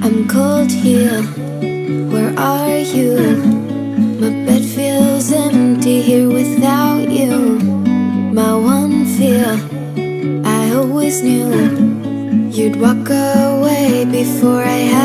I'm cold here, where are you? My bed feels empty here without you. My one fear, I always knew you'd walk away before I had